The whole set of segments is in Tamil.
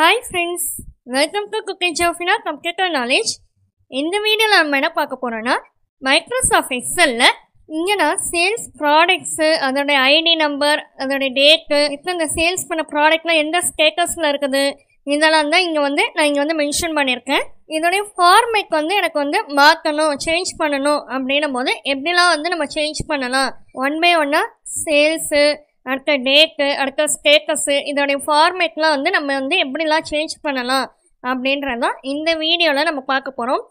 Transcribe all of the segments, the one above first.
Hi friends, welcome to Cooking Jofina Computer Knowledge. இந்த வீடியோல நம்ம என்ன பார்க்க போறோம்னா மைக்ரோசாஃப்ட் எக்ஸல்ல இங்க நான் சேல்ஸ் ப்ராடக்ட்ஸ் அதோட ஐடி நம்பர் அதோட டேட் இப்போ இந்த சேல்ஸ் பண்ண ப்ராடக்ட்லாம் எந்த ஸ்டேட்டஸ்ல இருக்குது இதெல்லாம் தான் நான் இங்க வந்து மென்ஷன் பண்ணியிருக்கேன். இதோடைய ஃபார்மேட் எனக்கு மாற்றணும் சேஞ்ச் பண்ணணும் அப்படின்னும் போது எப்படிலாம் நம்ம சேஞ்ச் பண்ணலாம் ஒன் பை ஒன்னா சேல்ஸு அடுத்த டேட்டு அடுத்த ஸ்டேட்டஸு இதோடைய ஃபார்மேட்லாம் நம்ம எப்படிலாம் சேஞ்ச் பண்ணலாம் அப்படின்றதான் இந்த வீடியோவில் நம்ம பார்க்க போகிறோம்.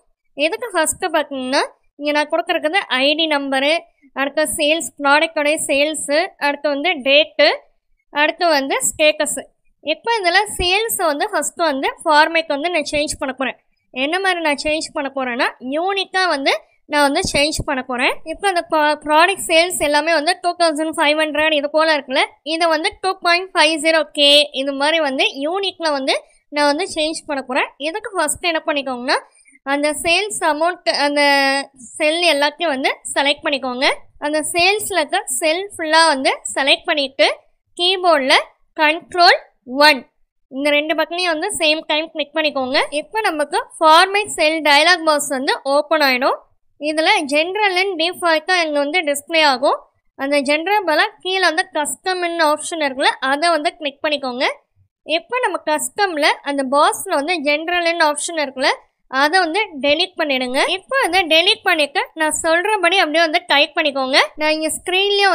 எதுக்கு ஃபஸ்ட்டு பார்த்தீங்கன்னா இங்கே நான் கொடுத்துருக்குது ஐடி நம்பரு அடுத்த சேல்ஸ் ப்ராடக்டோடைய சேல்ஸு அடுத்து டேட்டு அடுத்து ஸ்டேட்டஸு. இப்போ இதில் சேல்ஸை ஃபஸ்ட்டு ஃபார்மேட் நான் சேஞ்ச் பண்ண போகிறேன். என்ன மாதிரி நான் சேஞ்ச் பண்ண போகிறேன்னா யூனிட்டாக நான் சேஞ்ச் பண்ண போகிறேன். இப்போ அந்த ப்ராடக்ட் சேல்ஸ் எல்லாமே 2500 இது போல் இருக்குல்ல, இதை 2.50K இது மாதிரி யூனிட்டில் நான் சேஞ்ச் பண்ண போகிறேன். இதுக்கு ஃபஸ்ட்டு என்ன பண்ணிக்கோங்கன்னா அந்த சேல்ஸ் அமௌண்ட் அந்த செல் எல்லாத்தையும் செலக்ட் பண்ணிக்கோங்க. அந்த சேல்ஸில் இருக்க செல் ஃபுல்லாக செலக்ட் பண்ணிவிட்டு கீபோர்டில் Ctrl+1 இந்த ரெண்டு பக்கத்தையும் சேம் டைம் கிளிக் பண்ணிக்கோங்க. இப்போ நமக்கு ஃபார்மேட் செல் டயலாக் பாக்ஸ் ஓப்பன் ஆகிடும். இதில் ஜென்ரல் அண்ட் டிஃபால்ட்டாக இங்கே டிஸ்பிளே ஆகும். அந்த ஜென்ரல் பதிலாக கீழே கஸ்டம்னு ஆப்ஷன் இருக்குல்ல, அதை கிளிக் பண்ணிக்கோங்க. இப்போ நம்ம கஸ்டமில் அந்த பாக்ஸில் ஜென்ரல்னு ஆப்ஷன் இருக்குல்ல, அதை டெலீட் பண்ணிடுங்க. இப்போ டெலீட் பண்ணிட்டு நான் சொல்கிறபடி அப்படியே டைப் பண்ணிக்கோங்க. நான் இங்கே ஸ்க்ரீன்லேயே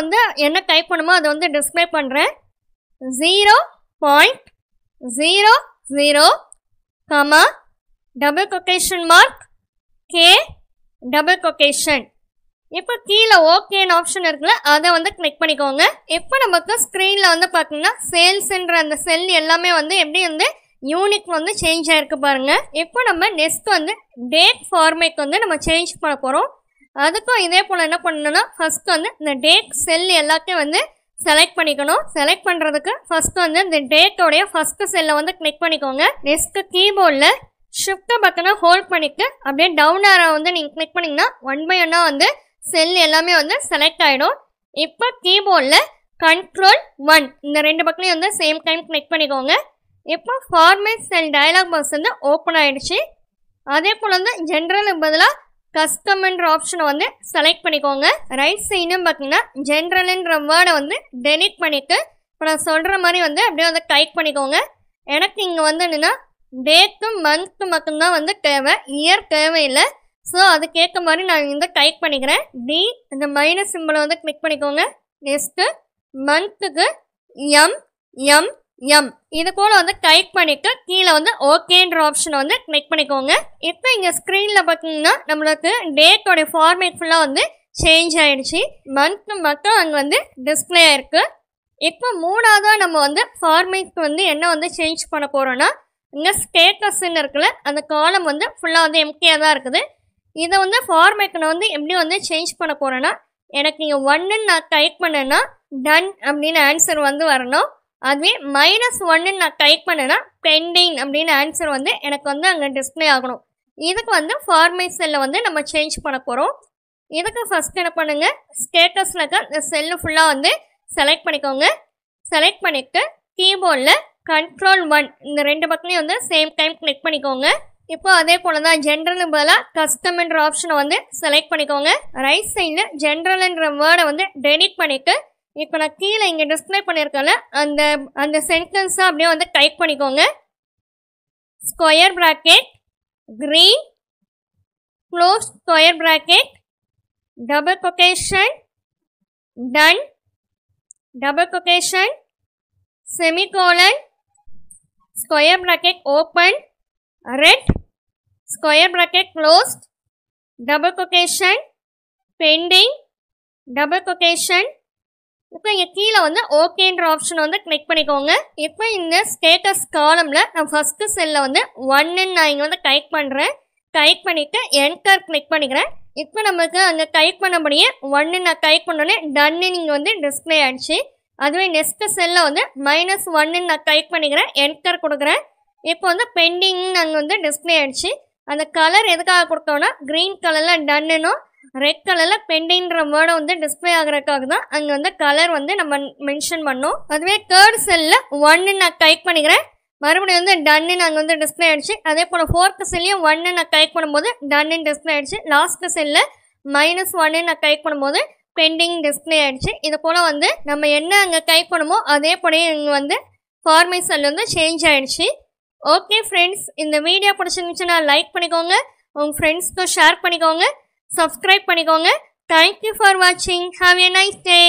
என்ன டைப் பண்ணுமோ அதை டிஸ்பிளே பண்ணுறேன். 0.00 comma double quotation mark K double quotation. இப்போ கீழே ஓகேன்னு ஆப்ஷன் இருக்குல்ல, அதை கிளிக் பண்ணிக்கோங்க. இப்போ நமக்கு ஸ்க்ரீனில் பார்த்தீங்கன்னா சேல்ஸ்ன்ற அந்த செல் எல்லாமே எப்படி யூனிட் சேஞ்ச் ஆகிருக்கு பாருங்க. இப்போ நம்ம நெக்ஸ்ட் டேட் ஃபார்மேட் நம்ம சேஞ்ச் பண்ண போகிறோம். அதுக்கும் இதே போல் என்ன பண்ணணும்னா ஃபஸ்ட்டு இந்த டேட் செல் எல்லாத்தையும் செலக்ட் பண்ணிக்கணும். செலக்ட் பண்ணுறதுக்கு ஃபஸ்ட்டு இந்த டேட்டோடைய ஃபஸ்ட்டு செல்லை கிளிக் பண்ணிக்கோங்க. நெக்ஸ்ட் கீபோர்டில் ஷிஃப்ட் பட்டனை ஹோல்ட் பண்ணிட்டு அப்படியே டவுன் ஆரோ நீங்கள் கிளிக் பண்ணிங்கன்னா ஒன் பை ஒன்னாக செல் எல்லாமே செலக்ட் ஆகிடும். இப்போ கீபோர்டில் Ctrl+1 இந்த ரெண்டு பக்கத்தையும் சேம் டைம் கிளிக் பண்ணிக்கோங்க. இப்போ ஃபார்மேட் செல் டயலாக் பாக்ஸ் ஓப்பன் ஆகிடுச்சு. அதே போல் ஜென்ரலுக்கு பதிலாக கஸ்டம்ன்ற ஆப்ஷனை செலக்ட் பண்ணிக்கோங்க. ரைட் சைடும் பார்த்தீங்கன்னா ஜென்ரல்ன்ற வேர்டை டெலீட் பண்ணிவிட்டு இப்போ நான் சொல்கிற மாதிரி அப்படியே டைப் பண்ணிக்கோங்க. எனக்கு இங்கே என்னென்னா டேட்டு மந்த்து மட்டும்தான் தேவை, இயர் தேவையில்லை. ஸோ அதுக்கேற்ற மாதிரி நான் டைப் பண்ணிக்கிறேன். டி இந்த மைனஸ் சிம்பிளை கிளிக் பண்ணிக்கோங்க. நெக்ஸ்ட்டு மந்த்துக்கு எம் இது போல் டைப் பண்ணிவிட்டு கீழே ஓகேன்ற ஆப்ஷனை கிளிக் பண்ணிக்கோங்க. இப்போ இங்கே ஸ்க்ரீனில் பார்த்தீங்கன்னா நம்மளுக்கு டேட்டோடைய ஃபார்மேட் ஃபுல்லாக சேஞ்ச் ஆகிடுச்சு. மந்த்து மட்டும் அங்கே டிஸ்பிளே ஆகிருக்கு. இப்போ மூணாவதாக நம்ம ஃபார்மேட் என்ன சேஞ்ச் பண்ண போகிறோன்னா இங்கே ஸ்டேட்டஸ்ன்னு இருக்குல்ல, அந்த காலம் ஃபுல்லாக எம்டியாக தான் இருக்குது. இதை ஃபார்மேட் நான் எப்படி சேஞ்ச் பண்ண போகிறேன்னா எனக்கு இங்கே 1ன்னு நான் டைப் பண்ணேன்னா டன் அப்படின்னு ஆன்சர் வரணும். அதுவே -1ன்னு நான் டைப் பண்ணேன்னா பெண்டிங் அப்படின்னு ஆன்சர் எனக்கு அங்கே டிஸ்பிளே ஆகணும். இதுக்கு ஃபார்மேட் செல்லை நம்ம சேஞ்ச் பண்ண போகிறோம். இதுக்கு ஃபஸ்ட் என்ன பண்ணுங்க, ஸ்டேட்டஸில் இருக்க இந்த செல்லு ஃபுல்லாக செலக்ட் பண்ணிக்கோங்க. செலக்ட் பண்ணிவிட்டு கீபோர்டில் Ctrl+1 இந்த ரெண்டு பக்கத்தையும் சேம் டைம் கிளிக் பண்ணிக்கோங்க. இப்போ அதே போல் தான் ஜென்ரல் பதிலாக கஸ்டம்ன்ற ஆப்ஷனை செலக்ட் பண்ணிக்கோங்க. ரைட் சைடில் ஜென்ரல்ன்ற வேர்டை டெலீட் பண்ணிவிட்டு இப்போ நான் கீழே இங்கே டிஸ்பிளே பண்ணியிருக்கேன்ல அந்த சென்டென்ஸை அப்படியே டைப் பண்ணிக்கோங்க. Square bracket green close square bracket double quotation done double quotation semicolon square bracket open red square bracket closed double quotation pending double quotation. இப்போ இங்கே கீழே ஓகேன்ற ஆப்ஷனை கிளிக் பண்ணிக்கோங்க. இப்போ இந்த ஸ்டேட்டஸ் காலமில் நான் ஃபஸ்ட்டு செல்லில் 1ன்னு நான் இங்கே டைப் பண்ணுறேன். டைப் பண்ணிவிட்டு என்டர் கிளிக் பண்ணிக்கிறேன். இப்போ நமக்கு அங்கே டைப் பண்ணபடியே 1ன்னு நான் டைப் பண்ணோன்னே டன்னு நீங்கள் டிஸ்பிளே ஆகிடுச்சு. அதுவே நெக்ஸ்ட் செல்லில் -1ன்னு நான் டைப் பண்ணிக்கிறேன். என்டர் கொடுக்குறேன். இப்போ பெண்டிங் அங்கே டிஸ்பிளே ஆகிடுச்சு. அந்த கலர் எதுக்காக கொடுத்தோன்னா க்ரீன் கலரில் டன்னுனும் ரெட் கலரில் பெண்டிங்கிற வேர்டை டிஸ்பிளே ஆகிறதுக்காக தான் அங்கே கலர் நம்ம மென்ஷன் பண்ணோம். அதுவே தேர்ட் செல்லில் 1ன்னு நான் டைப் பண்ணிக்கிறேன். மறுபடியும் வந்து டன்னு அங்கே வந்து டிஸ்பிளே ஆகிடுச்சு. அதே போல் ஃபோர்த்து செல்லையும் 1 நான் கிளிக் பண்ணும்போது டன்னு டிஸ்பிளே ஆகிடுச்சு. லாஸ்ட்டு செல்லில் -1 நான் கிளிக் பண்ணும்போது பெண்டிங் டிஸ்பிளே ஆகிடுச்சு. இது போல் வந்து நம்ம என்ன அங்கே கிளிக் பண்ணுமோ அதே போல இங்கே வந்து ஃபார்மேட் செல் வந்து சேஞ்ச் ஆகிடுச்சு. ஓகே ஃப்ரெண்ட்ஸ், இந்த வீடியோ பிடிச்சிருந்துச்சுன்னா லைக் பண்ணிக்கோங்க, உங்கள் ஃப்ரெண்ட்ஸ்க்கும் ஷேர் பண்ணிக்கோங்க, சப்ஸ்கிரைப் பண்ணிக்கோங்க. தேங்க்யூ ஃபார் வாட்சிங். Have a nice day.